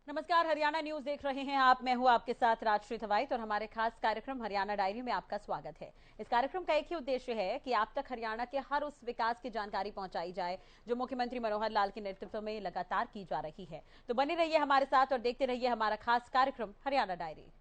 नमस्कार, हरियाणा न्यूज देख रहे हैं आप। मैं हूं आपके साथ राजश्री थवाइट और हमारे खास कार्यक्रम हरियाणा डायरी में आपका स्वागत है। इस कार्यक्रम का एक ही उद्देश्य है कि आप तक हरियाणा के हर उस विकास की जानकारी पहुंचाई जाए जो मुख्यमंत्री मनोहर लाल के नेतृत्व में लगातार की जा रही है। तो बने रहिए हमारे साथ और देखते रहिए हमारा खास कार्यक्रम हरियाणा डायरी।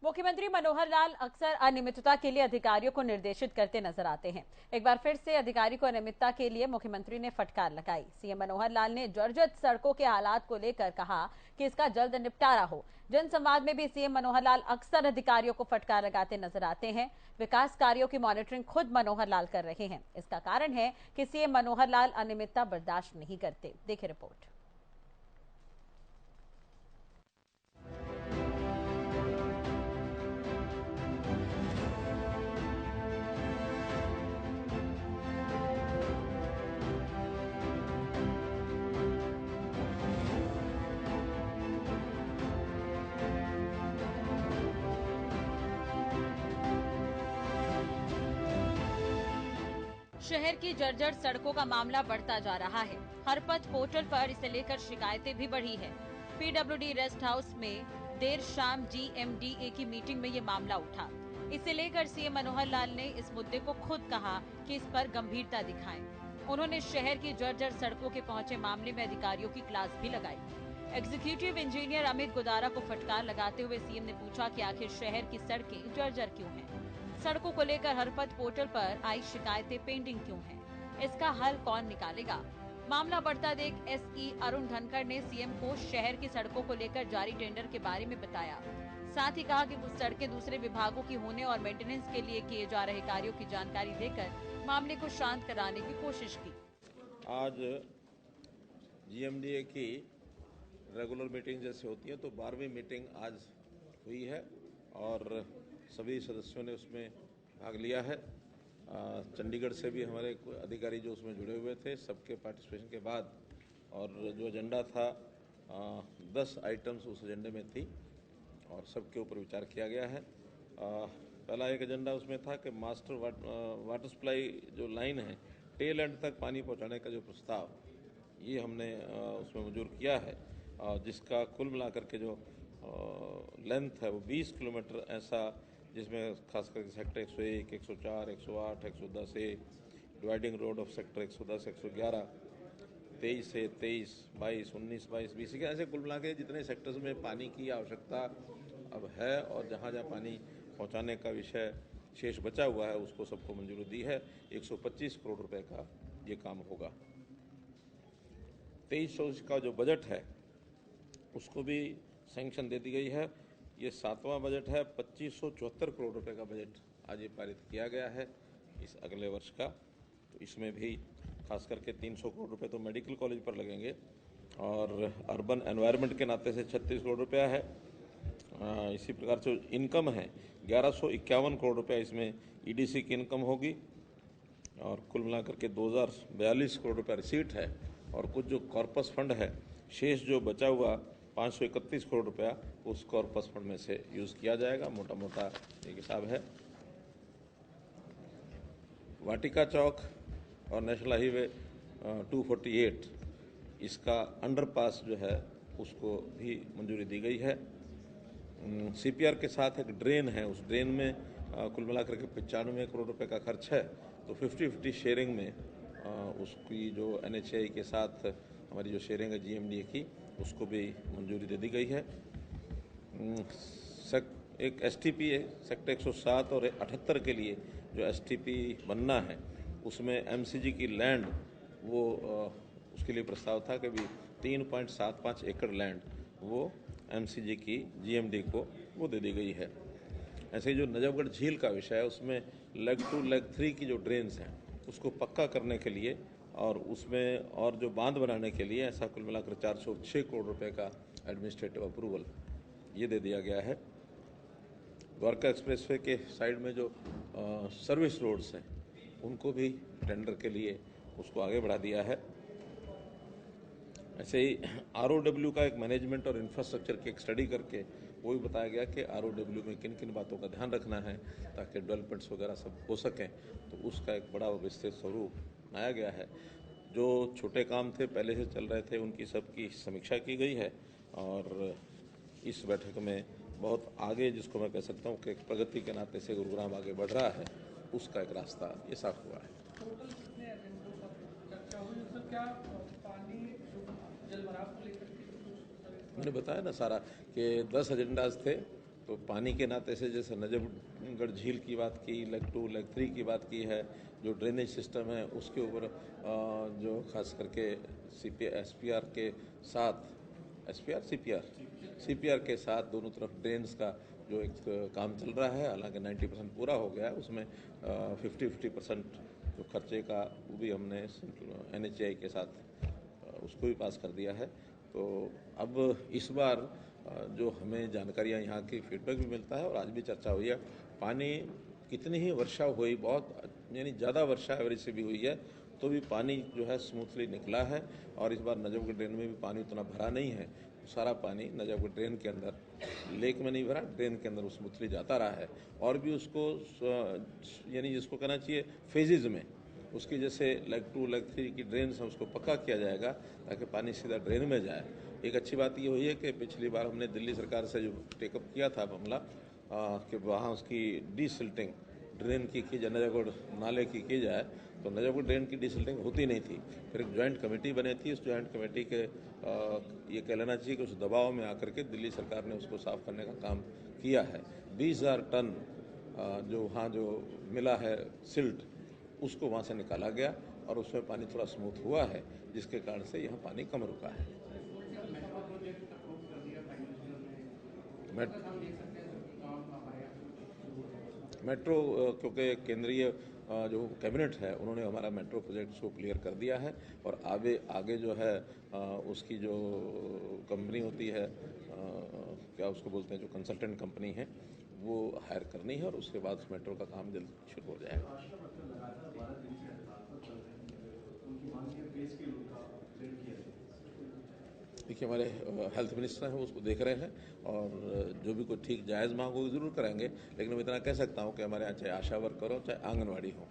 मुख्यमंत्री मनोहर लाल अक्सर अनियमितता के लिए अधिकारियों को निर्देशित करते नजर आते हैं। एक बार फिर से अधिकारी को अनियमितता के लिए मुख्यमंत्री ने फटकार लगाई। सीएम मनोहर लाल ने जर्जर सड़कों के हालात को लेकर कहा कि इसका जल्द निपटारा हो। जनसंवाद में भी सीएम मनोहर लाल अक्सर अधिकारियों को फटकार लगाते नजर आते हैं। विकास कार्यों की मॉनिटरिंग खुद मनोहर लाल कर रहे हैं। इसका कारण है कि सीएम मनोहर लाल अनियमितता बर्दाश्त नहीं करते। देखिए रिपोर्ट। शहर की जर्जर सड़कों का मामला बढ़ता जा रहा है। हरपथ पोर्टल पर इसे लेकर शिकायतें भी बढ़ी है। पीडब्ल्यूडी रेस्ट हाउस में देर शाम जीएमडीए की मीटिंग में ये मामला उठा। इसे लेकर सीएम मनोहर लाल ने इस मुद्दे को खुद कहा कि इस पर गंभीरता दिखाएं। उन्होंने शहर की जर्जर सड़कों के पहुंचे मामले में अधिकारियों की क्लास भी लगाई। एग्जीक्यूटिव इंजीनियर अमित गोदारा को फटकार लगाते हुए सीएम ने पूछा कि आखिर शहर की सड़कें जर्जर क्यों हैं? सड़कों को लेकर हरपथ पोर्टल पर आई शिकायतें पेंडिंग क्यों हैं? इसका हल कौन निकालेगा? मामला बढ़ता देख एसई अरुण धनखड़ ने सीएम को शहर की सड़कों को लेकर जारी टेंडर के बारे में बताया। साथ ही कहा कि कुछ सड़कें दूसरे विभागों की होने और मेंटेनेंस के लिए किए जा रहे कार्यों की जानकारी देकर मामले को शांत कराने की कोशिश की। आज जीएमडीए की रेगुलर मीटिंग जैसे होती है तो 12वीं मीटिंग आज हुई है और सभी सदस्यों ने उसमें भाग लिया है। चंडीगढ़ से भी हमारे अधिकारी जो उसमें जुड़े हुए थे, सबके पार्टिसिपेशन के बाद और जो एजेंडा था 10 आइटम्स उस एजेंडे में थी और सबके ऊपर विचार किया गया है। पहला एक एजेंडा उसमें था कि मास्टर वाटर सप्लाई जो लाइन है टेल एंड तक पानी पहुंचाने का जो प्रस्ताव ये हमने उसमें मंजूर किया है, जिसका कुल मिलाकर के जो लेंथ है वो 20 किलोमीटर ऐसा, जिसमें खास करके sector 101, 104, 108, 110 A, dividing road of sector 110, 111, 23 से 23, 22, 19, 22, 20 के ऐसे कुल मिला के जितने सेक्टर्स में पानी की आवश्यकता अब है और जहाँ जहाँ पानी पहुँचाने का विषय शेष बचा हुआ है उसको सबको मंजूरी दी है। 125 करोड़ रुपए का ये काम होगा। 2300 का जो बजट है उसको भी सैंक्शन दे दी गई है। ये 7वां बजट है। 2574 करोड़ रुपए का बजट आज ये पारित किया गया है इस अगले वर्ष का। तो इसमें भी खास करके 300 करोड़ रुपए तो मेडिकल कॉलेज पर लगेंगे और अर्बन एनवायरनमेंट के नाते से 36 करोड़ रुपया है। इसी प्रकार से इनकम है 1151 करोड़ रुपया, इसमें ईडीसी की इनकम होगी और कुल मिलाकर के 2042 करोड़ रुपया रिसीट है और कुछ जो कॉर्पस फंड है शेष जो बचा हुआ 531 करोड़ रुपया उस कॉर्पस फंड में से यूज़ किया जाएगा। मोटा मोटा एक हिसाब है। वाटिका चौक और नेशनल हाईवे 248 इसका अंडरपास जो है उसको भी मंजूरी दी गई है। सीपीआर के साथ एक ड्रेन है, उस ड्रेन में कुल मिलाकर के 95 करोड़ रुपए का खर्च है। तो 50-50 शेयरिंग में उसकी जो एनएचएआई के साथ हमारी जो शेयरिंग है जीएमडीए की उसको भी मंजूरी दे दी गई है। एक एसटीपी है सेक्टर 107 और 78 के लिए जो एसटीपी बनना है उसमें एमसीजी की लैंड वो उसके लिए प्रस्ताव था कि भी 3.75 एकड़ लैंड वो एमसीजी की जीएमडी को वो दे दी गई है। ऐसे ही जो नजफगढ़ झील का विषय है उसमें लेग 2 लेग 3 की जो ड्रेन्स हैं उसको पक्का करने के लिए और उसमें और जो बांध बनाने के लिए ऐसा कुल मिलाकर 406 करोड़ रुपए का एडमिनिस्ट्रेटिव अप्रूवल ये दे दिया गया है। द्वारका एक्सप्रेसवे के साइड में जो सर्विस रोड्स हैं उनको भी टेंडर के लिए उसको आगे बढ़ा दिया है। ऐसे ही ROW का एक मैनेजमेंट और इंफ्रास्ट्रक्चर की एक स्टडी करके वो भी बताया गया कि ROW में किन किन बातों का ध्यान रखना है ताकि डेवलपमेंट्स वगैरह सब हो सकें, तो उसका एक बड़ा विस्तृत स्वरूप बनाया गया है। जो छोटे काम थे पहले से चल रहे थे उनकी सबकी समीक्षा की गई है और इस बैठक में बहुत आगे, जिसको मैं कह सकता हूँ कि एक प्रगति के नाते से गुरुग्राम आगे बढ़ रहा है, उसका एक रास्ता ये साफ हुआ है। टोटल कितने एजेंडों पर चर्चा हुई, सर? क्या पानी जलभराव को लेकर के मैंने बताया ना सारा कि 10 एजेंडाज थे, तो पानी के नाते से जैसे नजफगढ़ झील की बात की, लेग 2 लेग 3 की बात की है, जो ड्रेनेज सिस्टम है उसके ऊपर जो खास करके SPR के साथ CPR के साथ दोनों तरफ ड्रेन्स का जो एक काम चल रहा है, हालांकि 90% पूरा हो गया है, उसमें 50% जो खर्चे का वो भी हमने NHAI के साथ उसको भी पास कर दिया है। तो अब इस बार जो हमें जानकारियाँ यहाँ की फीडबैक भी मिलता है और आज भी चर्चा हुई है, पानी कितनी ही वर्षा हुई, बहुत यानी ज़्यादा वर्षा एवरेज से भी हुई है, तो भी पानी जो है स्मूथली निकला है। और इस बार नजफगढ़ ड्रेन में भी पानी उतना भरा नहीं है, सारा पानी नजफगढ़ ड्रेन के अंदर, लेक में नहीं भरा, ड्रेन के अंदर स्मूथली जाता रहा है। और भी उसको यानी जिसको कहना चाहिए फेजेज में, उसकी जैसे लेग 2 लेग 3 की ड्रेन है उसको पक्का किया जाएगा ताकि पानी सीधा ड्रेन में जाए। एक अच्छी बात ये हुई है कि पिछली बार हमने दिल्ली सरकार से जो टेकअप किया था मामला कि वहाँ उसकी डीसिल्टिंग ड्रेन की जाए, नजफगढ़ नाले की जाए, तो नजफगढ़ ड्रेन की डीसिल्टिंग होती नहीं थी। फिर एक ज्वाइंट कमेटी बनी थी, उस ज्वाइंट कमेटी के ये कह लेना चाहिए कि उस दबाव में आकर के दिल्ली सरकार ने उसको साफ करने का काम किया है। 20,000 टन जो वहाँ जो मिला है सिल्ट, उसको वहाँ से निकाला गया और उसमें पानी थोड़ा स्मूथ हुआ है, जिसके कारण से यहाँ पानी कम रुका है। मेट्रो क्योंकि केंद्रीय जो कैबिनेट है उन्होंने हमारा मेट्रो प्रोजेक्ट को क्लियर कर दिया है और आगे जो है उसकी जो कंपनी होती है, क्या उसको बोलते हैं, जो कंसल्टेंट कंपनी है, वो हायर करनी है और उसके बाद उस मेट्रो का काम जल्द शुरू हो जाएगा। देखिए, हमारे हेल्थ मिनिस्टर हैं, उसको देख रहे हैं और जो भी कोई ठीक जायज़ मांग होगी ज़रूर करेंगे। लेकिन मैं इतना कह सकता हूँ कि हमारे यहाँ चाहे आशा वर्कर हो चाहे आंगनवाड़ी हो,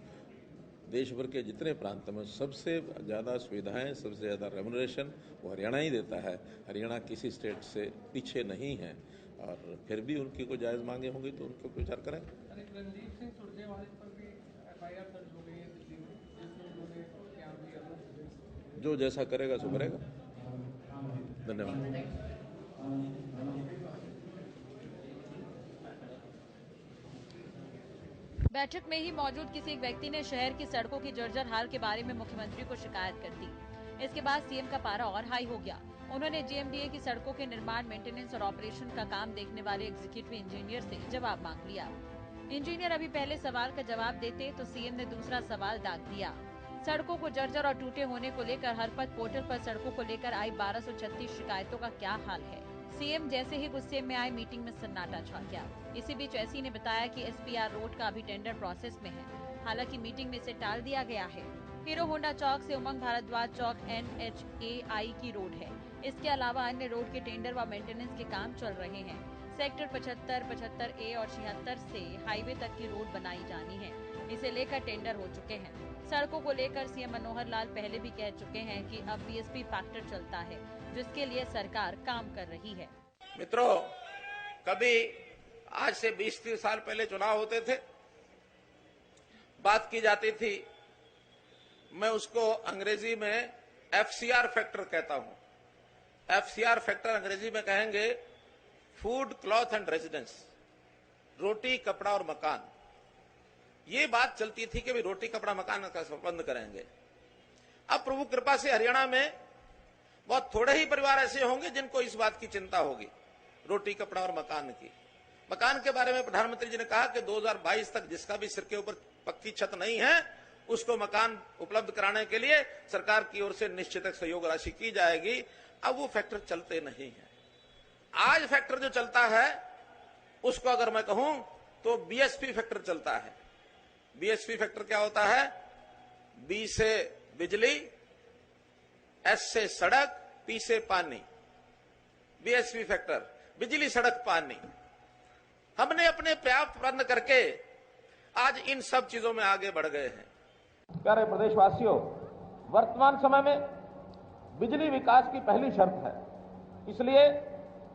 देश भर के जितने प्रांत में सबसे ज़्यादा सुविधाएं, सबसे ज़्यादा रेमुनरेशन वो हरियाणा ही देता है। हरियाणा किसी स्टेट से पीछे नहीं है और फिर भी उनकी कोई जायज़ मांगे होंगी तो उनके ऊपर विचार करें। रणदीप सिंह सुरजेवाला पर भी FIR दर्ज हो गई है दिल्ली में, जिसमें उन्होंने बयान दिया। जो जैसा करेगा सो करेगा। धन्यवाद। बैठक में ही मौजूद किसी एक व्यक्ति ने शहर की सड़कों की जर्जर हाल के बारे में मुख्यमंत्री को शिकायत कर दी। इसके बाद सीएम का पारा और हाई हो गया। उन्होंने GMDA की सड़कों के निर्माण, मेंटेनेंस और ऑपरेशन का काम देखने वाले एग्जीक्यूटिव इंजीनियर से जवाब मांग लिया। इंजीनियर अभी पहले सवाल का जवाब देते तो सीएम ने दूसरा सवाल दाग दिया। सड़कों को जर्जर और टूटे होने को लेकर हरपथ पोर्टल पर सड़कों को लेकर आई 1236 शिकायतों का क्या हाल है। सीएम जैसे ही गुस्से में आए, मीटिंग में सन्नाटा छा गया। इसी बीच एससी ने बताया कि SPR रोड का अभी टेंडर प्रोसेस में है, हालांकि मीटिंग में इसे टाल दिया गया है। हीरो होंडा चौक से उमंग भारद्वाज चौक NHAI की रोड है। इसके अलावा अन्य रोड के टेंडर व मेंटेनेंस के काम चल रहे हैं। सेक्टर 75, 75A और 76 से हाईवे तक की रोड बनाई जानी है। इसे लेकर टेंडर हो चुके हैं। सड़कों को लेकर सीएम मनोहर लाल पहले भी कह चुके हैं कि अब BSP फैक्टर चलता है, जिसके लिए सरकार काम कर रही है। मित्रों, कभी आज से 20-30 साल पहले चुनाव होते थे, बात की जाती थी, मैं उसको अंग्रेजी में FCR फैक्टर कहता हूं। FCR फैक्टर अंग्रेजी में कहेंगे फूड, क्लॉथ एंड रेजिडेंस, रोटी, कपड़ा और मकान। ये बात चलती थी कि भी रोटी, कपड़ा, मकान का संबंध करेंगे। अब प्रभु कृपा से हरियाणा में बहुत थोड़े ही परिवार ऐसे होंगे जिनको इस बात की चिंता होगी, रोटी, कपड़ा और मकान की। मकान के बारे में प्रधानमंत्री जी ने कहा कि 2022 तक जिसका भी सिर के ऊपर पक्की छत नहीं है उसको मकान उपलब्ध कराने के लिए सरकार की ओर से निश्चित सहयोग राशि की जाएगी। अब वो फैक्टर चलते नहीं है। आज फैक्टर जो चलता है उसको अगर मैं कहूं तो BSP फैक्टर चलता है। BSP फैक्टर क्या होता है? B से बिजली, S से सड़क, पीसे पानी, बीएसपी फैक्टर, बिजली सड़क पानी, हमने अपने पर्याप्त प्रयत्न करके आज इन सब चीजों में आगे बढ़ गए हैं। प्यारे प्रदेशवासियों, वर्तमान समय में बिजली विकास की पहली शर्त है। इसलिए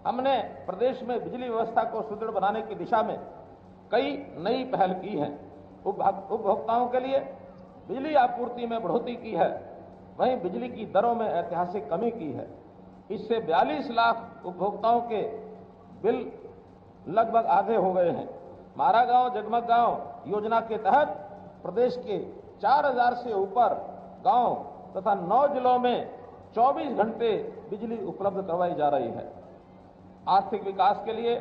हमने प्रदेश में बिजली व्यवस्था को सुदृढ़ बनाने की दिशा में कई नई पहल की हैं। उपभोक्ताओं के लिए बिजली आपूर्ति में बढ़ोतरी की है, वहीं बिजली की दरों में ऐतिहासिक कमी की है। इससे 42 लाख उपभोक्ताओं के बिल लगभग आधे हो गए हैं। मारा गांव जगमग गांव योजना के तहत प्रदेश के 4000 से ऊपर गांव तथा 9 जिलों में 24 घंटे बिजली उपलब्ध करवाई जा रही है। आर्थिक विकास के लिए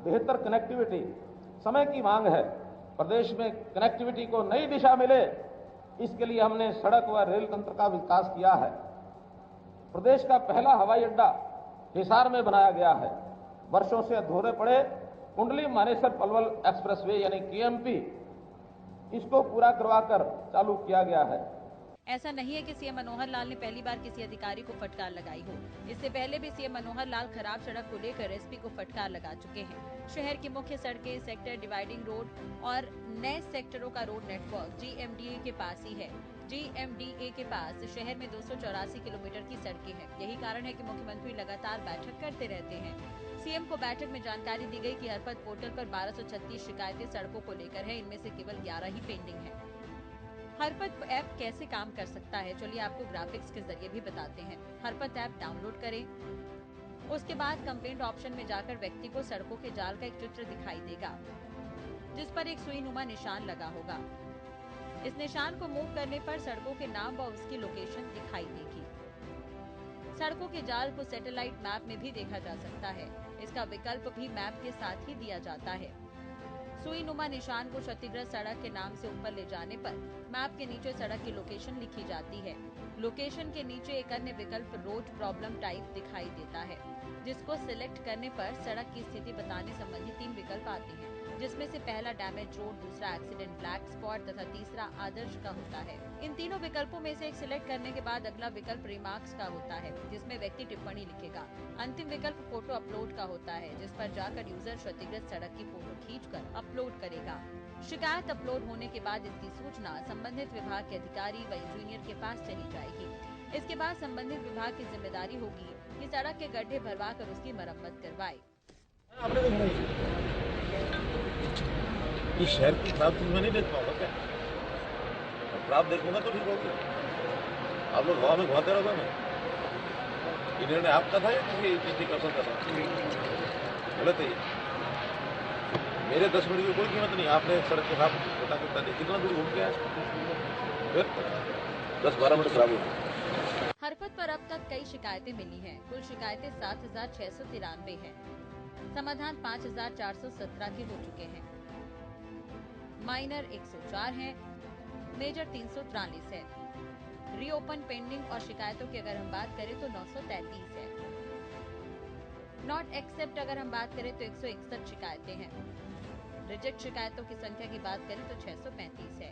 बेहतर कनेक्टिविटी समय की मांग है। प्रदेश में कनेक्टिविटी को नई दिशा मिले, इसके लिए हमने सड़क व रेल तंत्र का विकास किया है। प्रदेश का पहला हवाई अड्डा हिसार में बनाया गया है। वर्षों से अधूरे पड़े कुंडली मानेसर पलवल एक्सप्रेसवे यानी केएमपी, इसको पूरा करवाकर चालू किया गया है। ऐसा नहीं है कि सीएम मनोहर लाल ने पहली बार किसी अधिकारी को फटकार लगाई हो। इससे पहले भी सीएम मनोहर लाल खराब सड़क को लेकर एसपी को फटकार लगा चुके हैं। शहर की मुख्य सड़कें, सेक्टर डिवाइडिंग रोड और नए सेक्टरों का रोड नेटवर्क जीएमडीए के पास ही है। जीएमडीए के पास शहर में 284 किलोमीटर की सड़कें हैं। यही कारण है कि मुख्यमंत्री लगातार बैठक करते रहते हैं। सीएम को बैठक में जानकारी दी गई कि हरपत पोर्टल पर 1236 शिकायतें सड़कों को लेकर है, इनमें से केवल 11 ही पेंडिंग है। हरपत ऐप कैसे काम कर सकता है, चलिए आपको ग्राफिक्स के जरिए भी बताते हैं। हरपत ऐप डाउनलोड करें, उसके बाद कंप्लेंट ऑप्शन में जाकर व्यक्ति को सड़कों के जाल का एक चित्र दिखाई देगा, जिस पर एक सुईनुमा निशान लगा होगा। इस निशान को मूव करने पर सड़कों के नाम व उसकी लोकेशन दिखाई देगी। सड़कों के जाल को सैटेलाइट मैप में भी देखा जा सकता है। इसका विकल्प भी मैप के साथ ही दिया जाता है। सुईनुमा निशान को क्षतिग्रस्त सड़क के नाम से ऊपर ले जाने पर मैप के नीचे सड़क की लोकेशन लिखी जाती है। लोकेशन के नीचे एक अन्य विकल्प रोड प्रॉब्लम टाइप दिखाई देता है, जिसको सिलेक्ट करने पर सड़क की स्थिति बताने संबंधी 3 विकल्प आते हैं, जिसमें से पहला डैमेज रोड, दूसरा एक्सीडेंट ब्लैक स्पॉट तथा तीसरा आदर्श का होता है। इन तीनों विकल्पों में से एक सिलेक्ट करने के बाद अगला विकल्प रिमार्क्स का होता है, जिसमें व्यक्ति टिप्पणी लिखेगा। अंतिम विकल्प फोटो अपलोड का होता है, जिस पर जाकर यूजर क्षतिग्रस्त सड़क की फोटो खींचकर अपलोड करेगा। शिकायत अपलोड होने के बाद इसकी सूचना संबंधित विभाग के अधिकारी व इंजीनियर के पास चली जाएगी। इसके बाद संबंधित विभाग की जिम्मेदारी होगी कि सड़क के गड्ढे भरवा कर उसकी मरम्मत करवाए। इस शहर की खराब चीज मैं नहीं देख पाऊंगा क्या? खराब देखूंगा तो ठीक होगी। आप लोग हवा में घुमाते रहोगे ना। ये निर्णय आपका था या किसी पर्सन का था? गलत है। मेरे 10 मिनट की कोई कीमत नहीं। आपने सड़क के खराब पता करता नहीं, कितना दूर घूम के आए, फिर 10-12 मिनट खराब हो। हरपत पर अब तक कई शिकायतें मिली हैं। कुल शिकायतें 7693 हैं। समाधान 5417 के हो चुके हैं। माइनर 104 हैं, मेजर 343 है। रीओपन पेंडिंग और शिकायतों की अगर हम बात करें तो 933 है। नॉट एक्सेप्ट अगर हम बात करें तो 161 शिकायतें हैं। रिजेक्ट शिकायतों की संख्या की बात करें तो 635 है।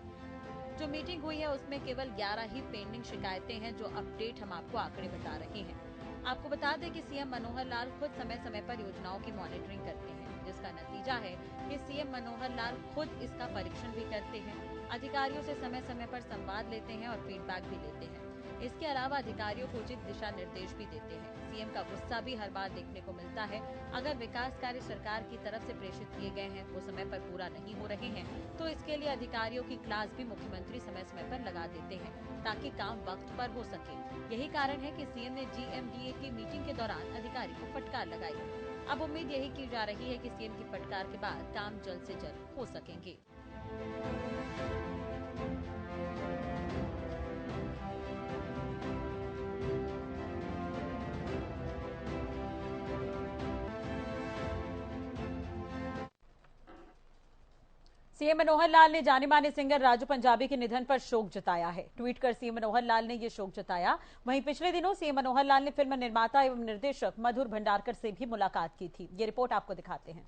जो मीटिंग हुई है उसमें केवल 11 ही पेंडिंग शिकायतें हैं, जो अपडेट हम आपको आंकड़े बता रहे हैं। आपको बता दें कि सीएम मनोहर लाल खुद समय समय पर योजनाओं की मॉनिटरिंग करते हैं, जिसका नतीजा है कि सीएम मनोहर लाल खुद इसका परीक्षण भी करते हैं, अधिकारियों से समय समय पर संवाद लेते हैं और फीडबैक भी लेते हैं। इसके अलावा अधिकारियों को उचित दिशा निर्देश भी देते हैं। सीएम का गुस्सा भी हर बार देखने को मिलता है। अगर विकास कार्य सरकार की तरफ से प्रेषित किए गए हैं, वो समय पर पूरा नहीं हो रहे हैं, तो इसके लिए अधिकारियों की क्लास भी मुख्यमंत्री समय समय पर लगा देते हैं, ताकि काम वक्त पर हो सके। यही कारण है कि सीएम ने जीएमडीए की मीटिंग के दौरान अधिकारी को फटकार लगाई। अब उम्मीद यही की जा रही है कि सीएम की फटकार के बाद काम जल्द से जल्द हो सकेंगे। सीएम मनोहर लाल ने जाने माने सिंगर राजू पंजाबी के निधन पर शोक जताया है। ट्वीट कर सीएम मनोहर लाल ने ये शोक जताया। वहीं पिछले दिनों सीएम मनोहर लाल ने फिल्म निर्माता एवं निर्देशक मधुर भंडारकर से भी मुलाकात की थी। ये रिपोर्ट आपको दिखाते हैं।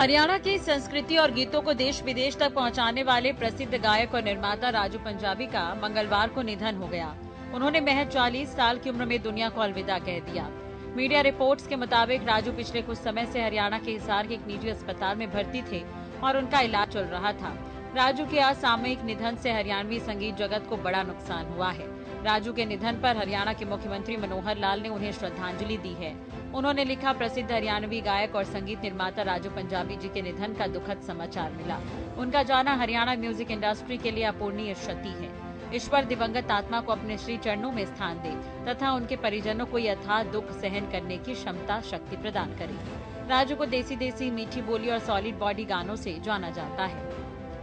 हरियाणा की संस्कृति और गीतों को देश विदेश तक पहुंचाने वाले प्रसिद्ध गायक और निर्माता राजू पंजाबी का मंगलवार को निधन हो गया। उन्होंने महज 40 साल की उम्र में दुनिया को अलविदा कह दिया। मीडिया रिपोर्ट्स के मुताबिक राजू पिछले कुछ समय से हरियाणा के हिसार के एक निजी अस्पताल में भर्ती थे और उनका इलाज चल रहा था। राजू के असामयिक निधन से हरियाणवी संगीत जगत को बड़ा नुकसान हुआ है। राजू के निधन पर हरियाणा के मुख्यमंत्री मनोहर लाल ने उन्हें श्रद्धांजलि दी है। उन्होंने लिखा, प्रसिद्ध हरियाणवी गायक और संगीत निर्माता राजू पंजाबी जी के निधन का दुखद समाचार मिला। उनका जाना हरियाणा म्यूजिक इंडस्ट्री के लिए अपूरणीय क्षति है। ईश्वर दिवंगत आत्मा को अपने श्री चरणों में स्थान दे तथा उनके परिजनों को यथार्थ दुख सहन करने की क्षमता शक्ति प्रदान करे। राजू को देसी देसी मीठी बोली और सॉलिड बॉडी गानों से जाना जाता है।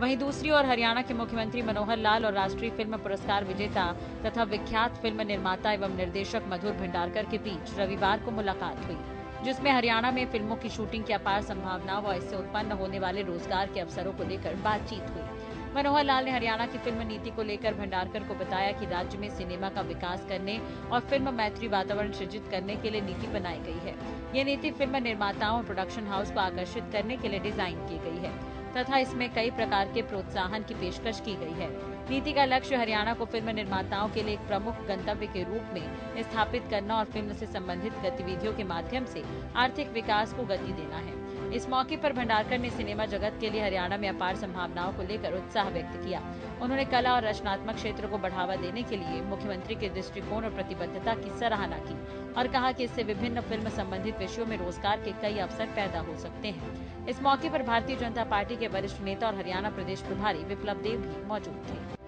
वहीं दूसरी ओर हरियाणा के मुख्यमंत्री मनोहर लाल और राष्ट्रीय फिल्म पुरस्कार विजेता तथा विख्यात फिल्म निर्माता एवं निर्देशक मधुर भंडारकर के बीच रविवार को मुलाकात हुई, जिसमें हरियाणा में फिल्मों की शूटिंग की अपार संभावनाओं व इससे उत्पन्न होने वाले रोजगार के अवसरों को लेकर बातचीत हुई। मनोहर लाल ने हरियाणा की फिल्म नीति को लेकर भंडारकर को बताया कि राज्य में सिनेमा का विकास करने और फिल्म मैत्री वातावरण सृजित करने के लिए नीति बनाई गई है। ये नीति फिल्म निर्माताओं और प्रोडक्शन हाउस को आकर्षित करने के लिए डिजाइन की गई है तथा इसमें कई प्रकार के प्रोत्साहन की पेशकश की गई है। नीति का लक्ष्य हरियाणा को फिल्म निर्माताओं के लिए एक प्रमुख गंतव्य के रूप में स्थापित करना और फिल्म से संबंधित गतिविधियों के माध्यम से आर्थिक विकास को गति देना है। इस मौके पर भंडारकर ने सिनेमा जगत के लिए हरियाणा में अपार संभावनाओं को लेकर उत्साह व्यक्त किया। उन्होंने कला और रचनात्मक क्षेत्र को बढ़ावा देने के लिए मुख्यमंत्री के दृष्टिकोण और प्रतिबद्धता की सराहना की और कहा कि इससे विभिन्न फिल्म संबंधित विषयों में रोजगार के कई अवसर पैदा हो सकते हैं। इस मौके पर भारतीय जनता पार्टी के वरिष्ठ नेता और हरियाणा प्रदेश प्रभारी विप्लव देव भी मौजूद थे।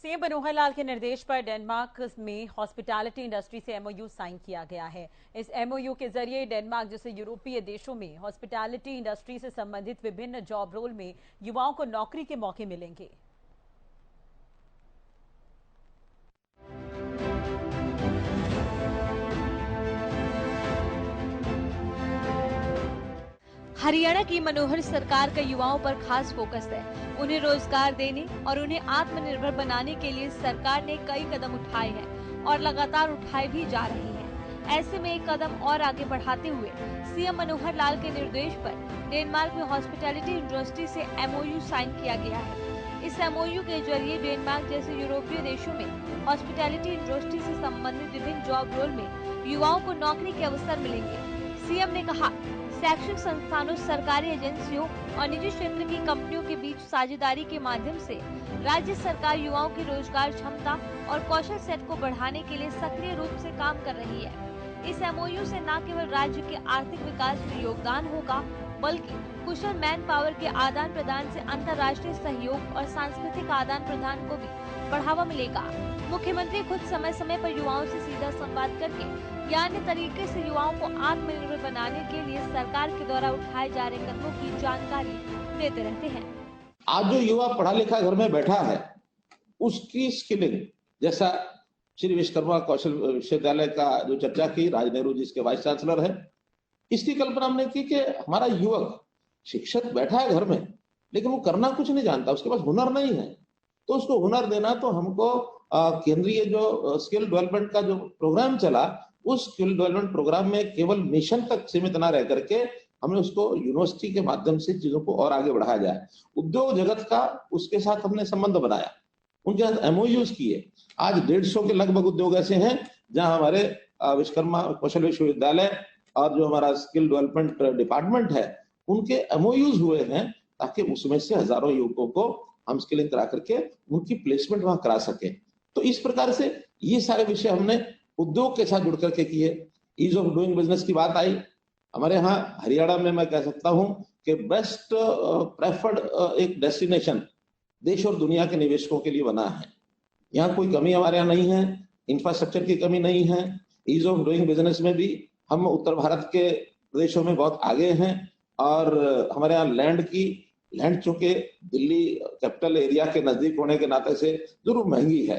सीएम मनोहर लाल के निर्देश पर डेनमार्क में हॉस्पिटैलिटी इंडस्ट्री से एमओयू साइन किया गया है। इस एमओयू के जरिए डेनमार्क जैसे यूरोपीय देशों में हॉस्पिटैलिटी इंडस्ट्री से संबंधित विभिन्न जॉब रोल में युवाओं को नौकरी के मौके मिलेंगे। हरियाणा की मनोहर सरकार का युवाओं पर खास फोकस है। उन्हें रोजगार देने और उन्हें आत्मनिर्भर बनाने के लिए सरकार ने कई कदम उठाए हैं और लगातार उठाए भी जा रही हैं। ऐसे में एक कदम और आगे बढ़ाते हुए सीएम मनोहर लाल के निर्देश पर डेनमार्क में हॉस्पिटैलिटी इंडस्ट्री से एमओयू साइन किया गया है। इस एमओयू के जरिए डेनमार्क जैसे यूरोपीय देशों में हॉस्पिटैलिटी इंडस्ट्री से संबंधित विभिन्न जॉब रोल में युवाओं को नौकरी के अवसर मिलेंगे। सीएम ने कहा, शैक्षिक संस्थानों, सरकारी एजेंसियों और निजी क्षेत्र की कंपनियों के बीच साझेदारी के माध्यम से राज्य सरकार युवाओं की रोजगार क्षमता और कौशल सेट को बढ़ाने के लिए सक्रिय रूप से काम कर रही है। इस एमओयू से न केवल राज्य के आर्थिक विकास में योगदान होगा, बल्कि कुशल मैन पावर के आदान प्रदान से अंतर्राष्ट्रीय सहयोग और सांस्कृतिक आदान प्रदान को भी बढ़ावा मिलेगा। मुख्यमंत्री खुद समय समय पर युवाओं से सीधा संवाद करके या अन्य तरीके से युवाओं को आत्मनिर्भर बनाने के लिए सरकार के द्वारा उठाए जा रहे कदमों की जानकारी देते रहते हैं। आज जो युवा पढ़ा लिखा घर में बैठा है, उसकी स्किलिंग, जैसा श्री विश्वकर्मा कौशल विश्वविद्यालय का जो चर्चा की, राज नेहरू जी इसके वाइस चांसलर है, इसकी कल्पना हमने की कि हमारा युवक शिक्षक बैठा है घर में, लेकिन वो करना कुछ नहीं जानता, उसके पास हुनर नहीं है। तो उसको हुनर देना, तो हमको केंद्रीय जो स्किल डेवलपमेंट का जो प्रोग्राम चला, उस स्किल डेवलपमेंट प्रोग्राम में केवल मिशन तक सीमित ना रह करके हमने उसको यूनिवर्सिटी के माध्यम से चीजों को और आगे बढ़ाया जाए। उद्योग जगत का उसके साथ हमने संबंध बनाया, उनके साथ एमओयूज किए। आज 150 के लगभग उद्योग ऐसे हैं जहां हमारे विश्वकर्मा कौशल विश्वविद्यालय और जो हमारा स्किल डेवलपमेंट डिपार्टमेंट है, उनके एमओयूज हुए हैं, ताकि उसमें से हजारों युवकों को हम स्किलिंग करा करके उनकी प्लेसमेंट वहां करा सके। तो इस प्रकार से ये सारे विषय हमने उद्योग के साथ जुड़ करके किए। ईज ऑफ डूइंग बिजनेस की बात आई, हमारे यहाँ हरियाणा में मैं कह सकता हूं कि बेस्ट प्रेफर्ड एक डेस्टिनेशन देश और दुनिया के निवेशकों के लिए बना है। यहाँ कोई कमी हमारे यहाँ नहीं है, इंफ्रास्ट्रक्चर की कमी नहीं है। ईज ऑफ डूइंग बिजनेस में भी हम उत्तर भारत के प्रदेशों में बहुत आगे हैं, और हमारे यहाँ लैंड चूंकि दिल्ली कैपिटल एरिया के नजदीक होने के नाते से जरूर महंगी है,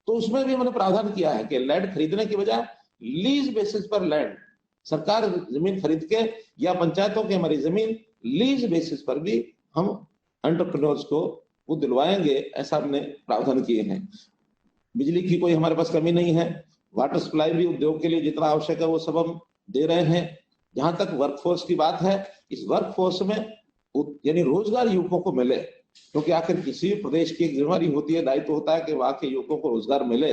तो उसमें भी हमने प्रावधान किया है कि लैंड खरीदने की बजाय लीज बेसिस पर लैंड, सरकार जमीन खरीद के या पंचायतों की हमारी जमीन लीज बेसिस पर भी हम एंटरप्रेन्योर्स को वो दिलवाएंगे, ऐसा हमने प्रावधान किए हैं। बिजली की कोई हमारे पास कमी नहीं है, वाटर सप्लाई भी उद्योग के लिए जितना आवश्यक है वो सब हम दे रहे हैं। जहां तक वर्कफोर्स की बात है, इस वर्कफोर्स में यानी रोजगार युवकों को मिले, क्योंकि आखिर किसी भी प्रदेश की एक जिम्मेदारी होती है, दायित्व होता है कि वहां के युवकों को रोजगार मिले।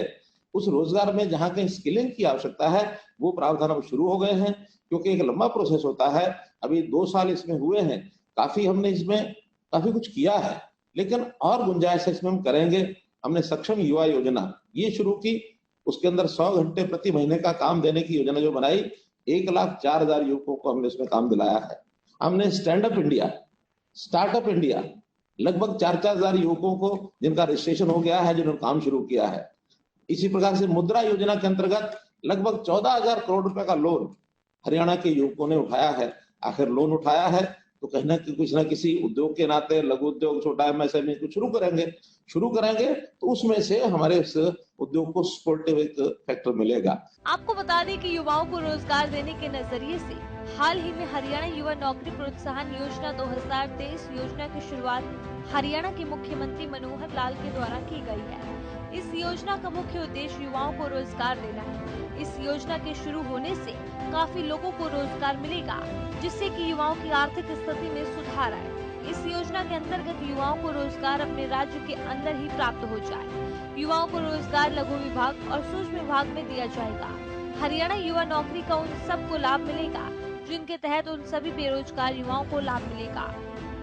उस रोजगार में जहां कहीं स्किलिंग की आवश्यकता है वो प्रावधान अब शुरू हो गए हैं, क्योंकि एक लंबा प्रोसेस होता है। अभी 2 साल इसमें हुए हैं, काफी हमने इसमें काफी कुछ किया है, लेकिन और गुंजाइश इसमें हम करेंगे। हमने सक्षम युवा योजना ये शुरू की, उसके अंदर 100 घंटे प्रति महीने का काम देने की योजना जो बनाई, 1,04,000 युवकों को हमने इसमें काम दिलाया है। हमने stand up India, startup India, लगभग 4,000 युवकों को जिनका रजिस्ट्रेशन हो गया है, जिन्होंने काम शुरू किया है। इसी प्रकार से मुद्रा योजना के अंतर्गत लगभग 14,000 करोड़ रुपए का लोन हरियाणा के युवकों ने उठाया है। आखिर लोन उठाया है तो कहीं ना कुछ ना किसी उद्योग के नाते लघु उद्योग, छोटा एमएसएमई कुछ शुरू करेंगे तो उसमें से हमारे इस उद्योग को सपोर्टिव एक फैक्टर मिलेगा। आपको बता दें कि युवाओं को रोजगार देने के नजरिए से हाल ही में हरियाणा युवा नौकरी प्रोत्साहन योजना 2023 योजना की शुरुआत हरियाणा के मुख्यमंत्री मनोहर लाल के द्वारा की गई है। इस योजना का मुख्य उद्देश्य युवाओं को रोजगार देना है। इस योजना के शुरू होने से काफी लोगों को रोजगार मिलेगा, जिससे कि युवाओं की आर्थिक स्थिति में सुधार आए। इस योजना के अंतर्गत युवाओं को रोजगार अपने राज्य के अंदर ही प्राप्त हो जाए। युवाओं को रोजगार लघु विभाग और सूक्ष्म विभाग में दिया जाएगा। हरियाणा युवा नौकरी का उन सबको लाभ मिलेगा जिनके तहत उन सभी बेरोजगार युवाओं को लाभ मिलेगा।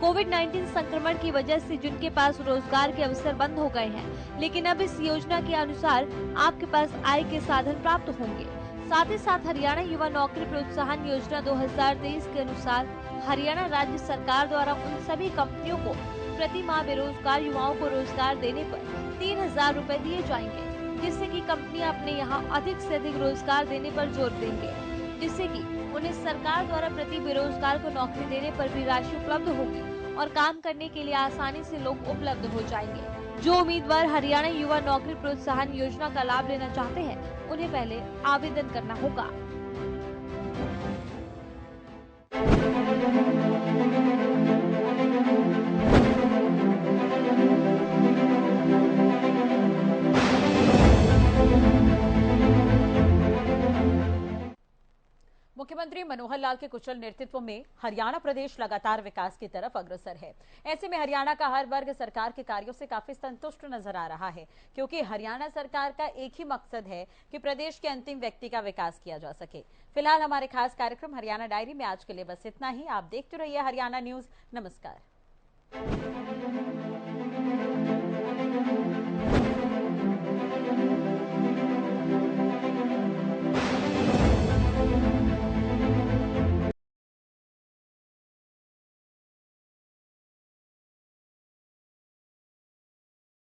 कोविड-19 संक्रमण की वजह से जिनके पास रोजगार के अवसर बंद हो गए हैं, लेकिन अब इस योजना के अनुसार आपके पास आय के साधन प्राप्त होंगे। साथ ही साथ हरियाणा युवा नौकरी प्रोत्साहन योजना 2023 के अनुसार हरियाणा राज्य सरकार द्वारा उन सभी कंपनियों को प्रति माह बेरोजगार युवाओं को रोजगार देने पर 3,000 रुपए दिए जाएंगे, जिससे कि कंपनियां अपने यहां अधिक से अधिक रोजगार देने पर जोर देंगे, जिससे कि उन्हें सरकार द्वारा प्रति बेरोजगार को नौकरी देने पर भी राशि उपलब्ध होगी और काम करने के लिए आसानी से लोग उपलब्ध हो जाएंगे। जो उम्मीदवार हरियाणा युवा नौकरी प्रोत्साहन योजना का लाभ लेना चाहते हैं, उन्हें पहले आवेदन करना होगा। मुख्यमंत्री मनोहर लाल के कुशल नेतृत्व में हरियाणा प्रदेश लगातार विकास की तरफ अग्रसर है। ऐसे में हरियाणा का हर वर्ग सरकार के कार्यों से काफी संतुष्ट नजर आ रहा है, क्योंकि हरियाणा सरकार का एक ही मकसद है कि प्रदेश के अंतिम व्यक्ति का विकास किया जा सके। फिलहाल हमारे खास कार्यक्रम हरियाणा डायरी में आज के लिए बस इतना ही। आप देखते रहिए हरियाणा न्यूज। नमस्कार।